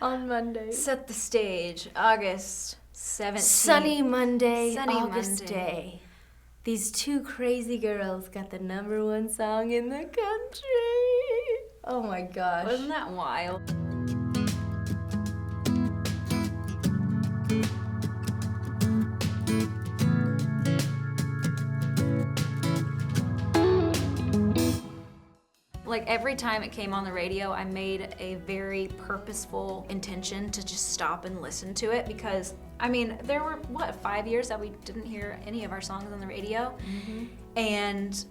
On Monday. Set the stage, August 17th. Sunny Monday, Sunny August Monday. day. These two crazy girls got the #1 song in the country. Oh my gosh. Wasn't that wild? Like every time it came on the radio, I made a very purposeful intention to just stop and listen to it because, I mean, there were, 5 years that we didn't hear any of our songs on the radio? Mm-hmm. And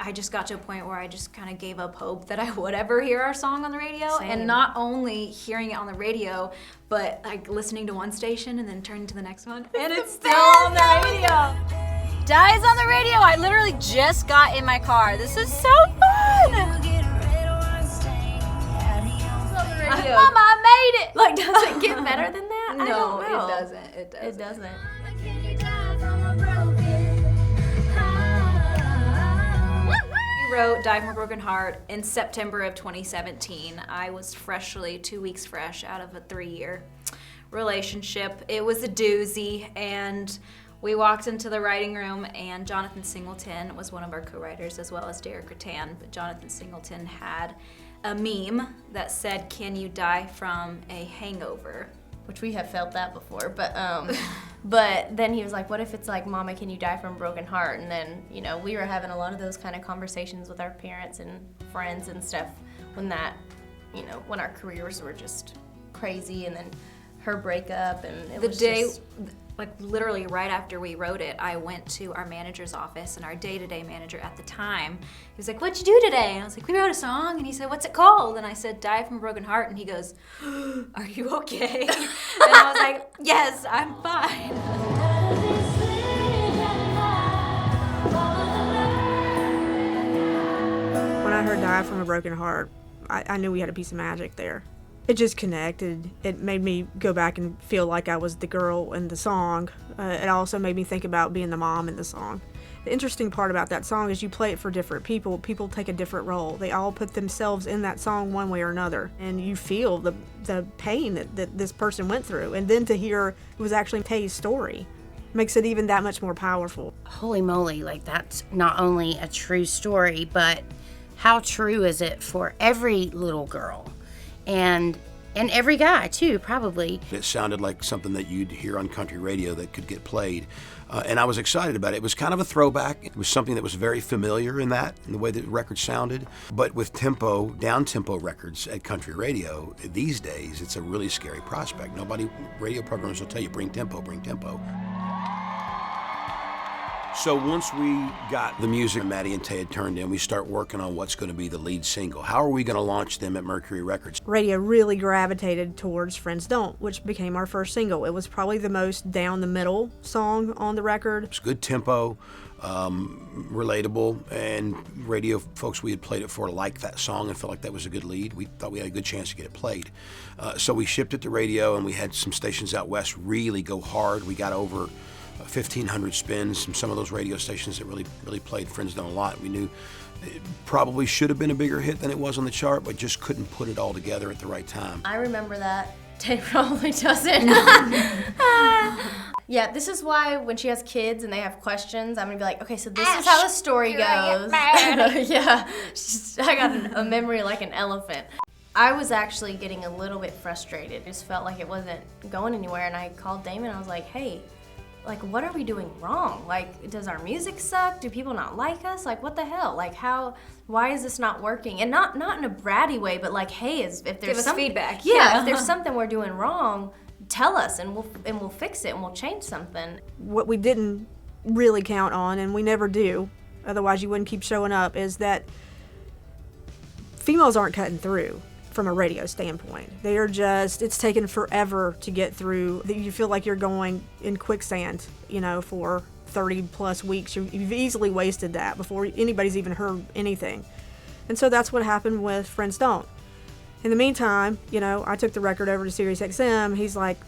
I just got to a point where I just kind of gave up hope that I would ever hear our song on the radio. Same. And not only hearing it on the radio, but like listening to one station and then turning to the next one. And it's still on the radio. Dies on the radio. I literally just got in my car. This is so fun. Mama, I made it! Like, does it get better than that? I No, don't know. it doesn't. It doesn't. It doesn't. We wrote Die From a Broken Heart in September of 2017. I was 2 weeks fresh out of a 3-year relationship. It was a doozy, and we walked into the writing room, and Jonathan Singleton was one of our co-writers, as well as Derek Rattan. But Jonathan Singleton had a meme that said, "Can you die from a hangover?" Which we have felt that before, but then he was like, what if it's like, Mama, can you die from a broken heart? And then, you know, we were having a lot of those kind of conversations with our parents and friends and stuff when that, you know, when our careers were just crazy, and then her breakup, and it was just... Like literally right after we wrote it, I went to our manager's office, and our day-to-day manager at the time, he was like, "What'd you do today?" And I was like, "We wrote a song." And he said, "What's it called?" And I said, "Die From a Broken Heart." And he goes, "Are you okay?" And I was like, "Yes, I'm fine." When I heard Die From a Broken Heart, I knew we had a piece of magic there. It just connected. It made me go back and feel like I was the girl in the song. It also made me think about being the mom in the song. The interesting part about that song is you play it for different people. People take a different role. They all put themselves in that song one way or another. And you feel the pain that this person went through. And then to hear it was actually Tae's story makes it even that much more powerful. Holy moly, like that's not only a true story, but how true is it for every little girl? And every guy, too, probably. It sounded like something that you'd hear on country radio that could get played. And I was excited about it. It was kind of a throwback. It was something that was very familiar in the way that the record sounded. But with down-tempo records at country radio, these days, it's a really scary prospect. Radio programs will tell you, bring tempo, bring tempo. So once we got the music Maddie and Tae had turned in, we start working on what's going to be the lead single. How are we going to launch them at Mercury Records? Radio really gravitated towards Friends Don't, which became our first single. It was probably the most down-the-middle song on the record. It was good tempo, relatable, and radio folks we had played it for liked that song and felt like that was a good lead. We thought we had a good chance to get it played. So we shipped it to radio, and we had some stations out west really go hard. We got over 1,500 spins from some of those radio stations that really played Friends Don't a lot. We knew it probably should have been a bigger hit than it was on the chart, but just couldn't put it all together at the right time. I remember that. Tae probably doesn't. Yeah, this is why when she has kids and they have questions, I'm gonna be like, okay, so this is how the story goes. Yeah, I got a memory like an elephant. I was actually getting a little bit frustrated. It just felt like it wasn't going anywhere, and I called Damon. I was like, hey, like, what are we doing wrong? Like, does our music suck? Do people not like us? Like, what the hell? Like, why is this not working? And not in a bratty way, but like, hey, if there's give us feedback. Yeah, if there's something we're doing wrong, tell us, and we'll fix it, and we'll change something. What we didn't really count on, and we never do, otherwise you wouldn't keep showing up, is that females aren't cutting through from a radio standpoint. They are just, it's taken forever to get through. You feel like you're going in quicksand, for 30 plus weeks. You've easily wasted that before anybody's even heard anything. And so that's what happened with Friends Don't. In the meantime, I took the record over to Sirius XM. He's like,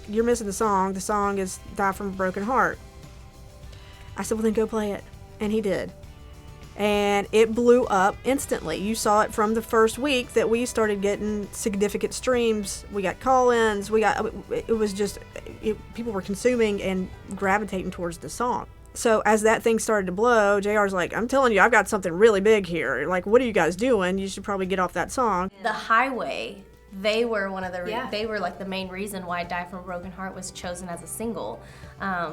you're missing the song. The song is Die From a Broken Heart. I said, well, then go play it. And he did. And it blew up instantly. You saw it from the first week that we started getting significant streams. We got call-ins. It was just, people were consuming and gravitating towards the song. So as that thing started to blow, JR's like, I'm telling you, I've got something really big here. Like, what are you guys doing? You should probably get off that song. The Highway, they were they were like the main reason why Die From a Broken Heart was chosen as a single,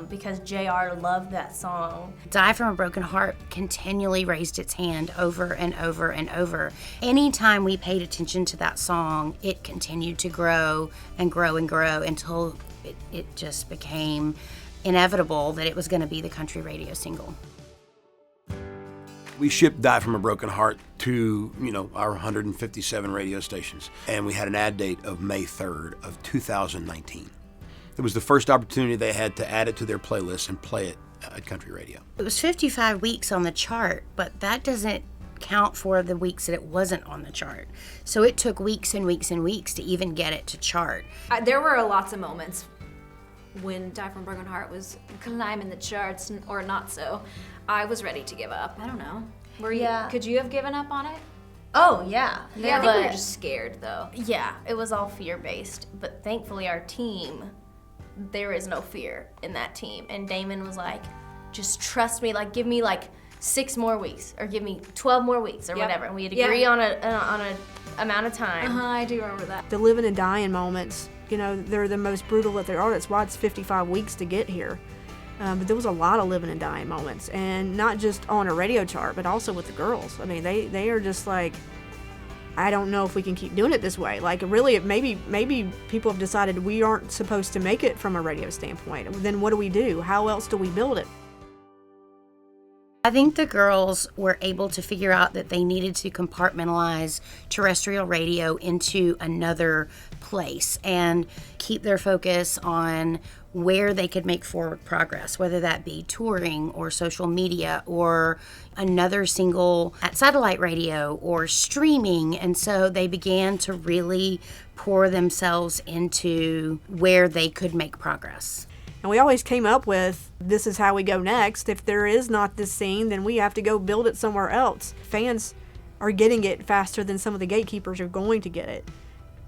because JR loved that song. Die From a Broken Heart continually raised its hand over and over and over. Anytime we paid attention to that song, it continued to grow and grow and grow until it just became inevitable that it was going to be the country radio single. We shipped Die From a Broken Heart to, our 157 radio stations, and we had an ad date of May 3rd of 2019. It was the first opportunity they had to add it to their playlist and play it at country radio. It was 55 weeks on the chart, but that doesn't count for the weeks that it wasn't on the chart. So it took weeks and weeks and weeks to even get it to chart. There were lots of moments when Die From a Broken Heart was climbing the charts, or not so. I was ready to give up. I don't know. Were you? Yeah. Could you have given up on it? Oh, yeah. Yeah, I think we were just scared, though. Yeah, it was all fear-based. But thankfully, our team, there is no fear in that team. And Damon was like, just trust me, like, give me, 6 more weeks, or give me 12 more weeks, or whatever. And we'd agree on a amount of time. I do remember that. The living and dying moments, they're the most brutal that there are. That's why it's 55 weeks to get here. But there was a lot of living and dying moments, and not just on a radio chart, but also with the girls. I mean, they are just like, I don't know if we can keep doing it this way. Like, really, maybe people have decided we aren't supposed to make it from a radio standpoint. Then what do we do? How else do we build it? I think the girls were able to figure out that they needed to compartmentalize terrestrial radio into another place and keep their focus on where they could make forward progress, whether that be touring or social media or another single at satellite radio or streaming. And so they began to really pour themselves into where they could make progress. And we always came up with, this is how we go next. If there is not this scene, then we have to go build it somewhere else. Fans are getting it faster than some of the gatekeepers are going to get it.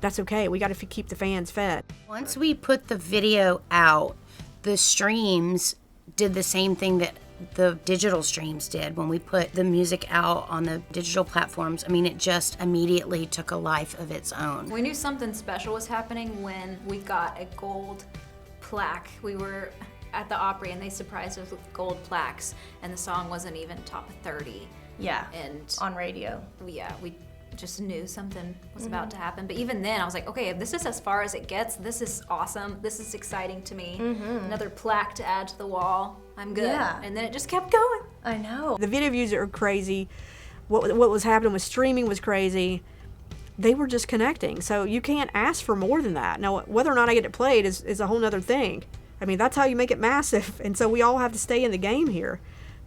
That's okay. We got to keep the fans fed. Once we put the video out, the streams did the same thing that the digital streams did when we put the music out on the digital platforms. I mean, it just immediately took a life of its own. We knew something special was happening when we got a gold plaque. We were at the Opry and they surprised us with gold plaques, and the song wasn't even top 30. Yeah, and on radio. Yeah, we just knew something was about to happen. But even then, I was like, okay, if this is as far as it gets, this is awesome. This is exciting to me. Another plaque to add to the wall. I'm good. Yeah. And then it just kept going. I know. The video views are crazy. What was happening with streaming was crazy. They were just connecting. So you can't ask for more than that. Now, whether or not I get it played is a whole nother thing. I mean, that's how you make it massive. And so we all have to stay in the game here.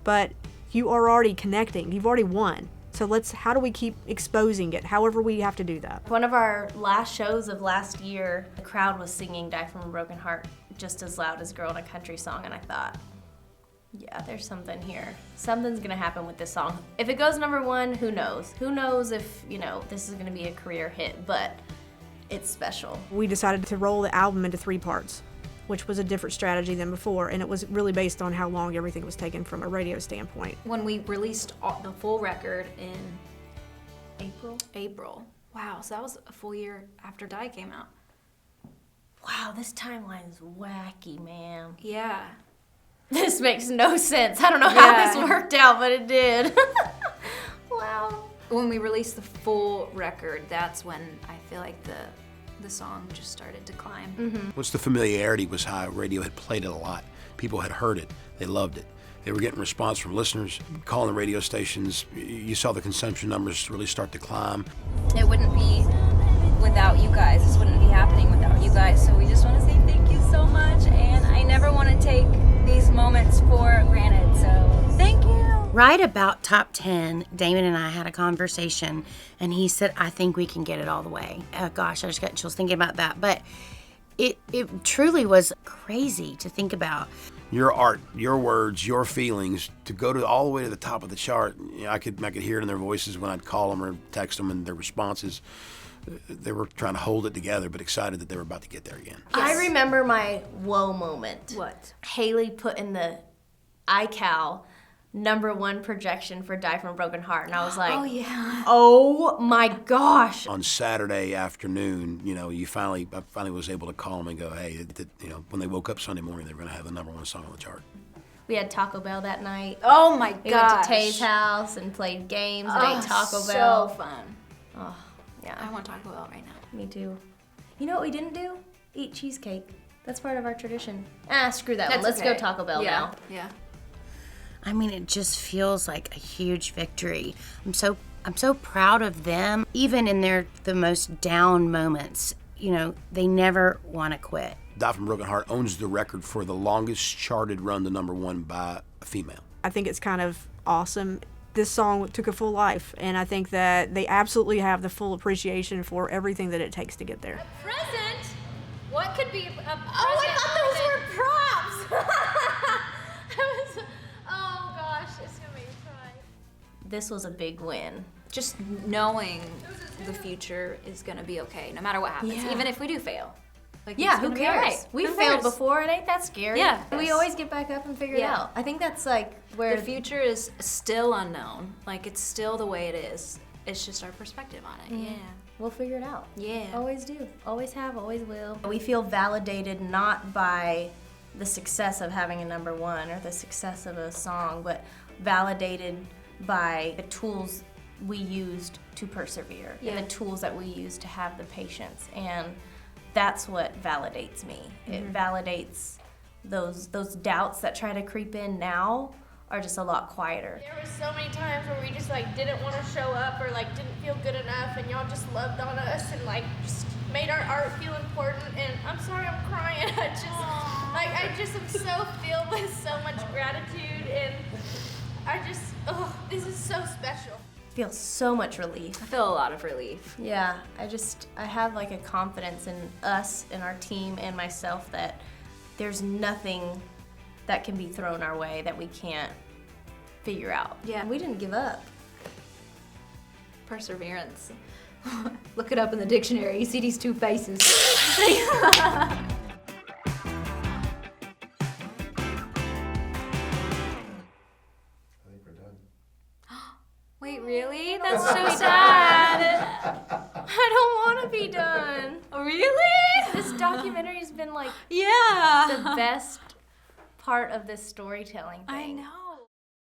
But you are already connecting. You've already won. So how do we keep exposing it? However we have to do that. One of our last shows of last year, the crowd was singing Die From a Broken Heart just as loud as Girl in a Country Song, and I thought, yeah, there's something here. Something's gonna happen with this song. If it goes #1, who knows? Who knows if, this is gonna be a career hit, but it's special. We decided to roll the album into 3 parts, which was a different strategy than before, and it was really based on how long everything was taken from a radio standpoint. When we released the full record in April. Wow, so that was a full year after Die came out. Wow, this timeline's wacky, man. Yeah. This makes no sense. I don't know how this worked out, but it did. Wow. When we released the full record, that's when I feel like the song just started to climb. What's the familiarity was how radio had played it a lot. People had heard it. They loved it. They were getting response from listeners, calling the radio stations. You saw the consumption numbers really start to climb. It wouldn't be without you guys. This wouldn't be happening without you guys. So we just want to say thank you so much. And I never want to take these moments for granted. So thank you. Right about top 10, Damon and I had a conversation, and he said, I think we can get it all the way. Gosh, I just got chills thinking about that. But it truly was crazy to think about. your art, your words, your feelings, to go to all the way to the top of the chart. You know, I could hear it in their voices when I'd call them or text them, and their responses. They were trying to hold it together, but excited that they were about to get there again. I remember my whoa moment. What? Haley put in the iCal #1 projection for Die From a Broken Heart, and I was like, Oh, yeah. oh my gosh. On Saturday afternoon, you know, I finally was able to call them and go, hey, you know, when they woke up Sunday morning, they were going to have the #1 song on the chart. We had Taco Bell that night. Oh my We gosh. went to Tay's house and played games and ate Taco Bell. So fun. Yeah, I want Taco Bell right now. me too. You know what we didn't do? Eat cheesecake. That's part of our tradition. Screw that one. That's Let's okay. go Taco Bell yeah. now. Yeah. I mean, it just feels like a huge victory. I'm so proud of them. Even in the most down moments, you know, they never want to quit. Die From a Broken Heart owns the record for the longest charted run to #1 by a female. I think it's kind of awesome. This song took a full life, and I think that they absolutely have the full appreciation for everything that it takes to get there. Present? What could be a present? Oh, I thought those were props. Oh gosh, it's gonna make me cry. This was a big win. Just knowing the future is gonna be okay, no matter what happens, Yeah. even if we do fail. Like, Yeah, it's who gonna be cares? alright. We Who failed cares? before. It ain't that scary. Yeah. We always get back up and figure it Yeah. out. I think that's like where The future is still unknown. Like, it's still the way it is. It's just our perspective on it. Yeah. we'll figure it out. Yeah. Always do. Always have, always will. We feel validated not by the success of having a #1 or the success of a song, but validated by the tools we used to persevere and the tools that we used to have the patience. And that's what validates me. It validates those doubts that try to creep in now are just a lot quieter. There was so many times where we just like didn't want to show up or like didn't feel good enough, and y'all just loved on us and like just made our art feel important. And I'm sorry, I'm crying. I just am so filled with so much gratitude, and this is so special. Feel so much relief. I feel a lot of relief. Yeah, I have like a confidence in us and our team and myself that there's nothing that can be thrown our way that we can't figure out. Yeah. We didn't give up. Perseverance. Look it up in the dictionary. You see these two faces. Wait, really? That's so sad. I don't want to be done. Really? This documentary's been like Yeah. the best part of this storytelling thing. I know.